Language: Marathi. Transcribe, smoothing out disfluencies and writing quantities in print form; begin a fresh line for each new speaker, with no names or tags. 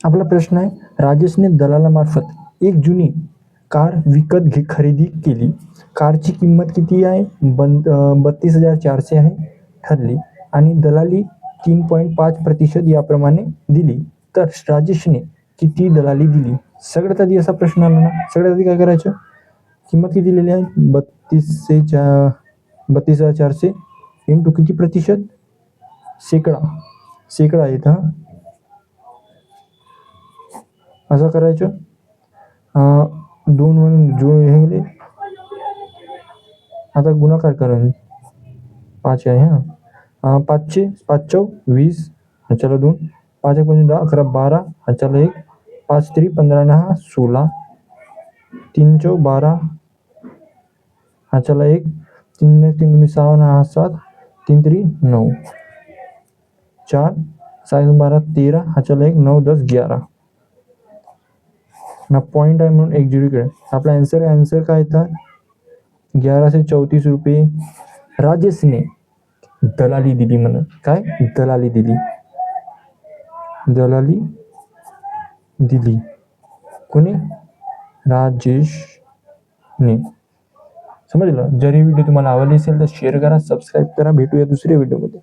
आपला प्रश्न आहे, राजेशने दलालामार्फत एक जुनी कार खरेदी केली. कारची किंमत किती आहे? 32,400 आहे ठरली आणि दलाली 3.5% याप्रमाणे दिली. तर राजेशने किती दलाली दिली? सगळ्यात आधी असा प्रश्न आला ना, सगळ्यात आधी काय करायचं? किंमत किती दिलेली आहे? 32,400 इंटू किती प्रतिशत? शेकडा येत हा. असं करायचं. 2 म्हणून जो हे गेले, आता गुणाकार करून 5 आहे हा. 5 चौ 20, चला 2, 5 1 10 11 12, चला 1, 5 3 15 6 16, 3 चौ 12, चला 1, 3 3 6 7, 3 3 9, 4 6 12 13, चला 1 9 10 11 ना. पॉइंट आहे म्हणून 1 0 इकडे. आपला आन्सर काय येतात? 1134 रुपये राजेशने दलाली दिली. म्हणून काय? दलाली दिली कोणी? राजेशने. समजलं? जर ही व्हिडिओ तुम्हाला आवडली असेल तर शेअर करा, सबस्क्राईब करा. भेटूया दुसऱ्या व्हिडिओमध्ये.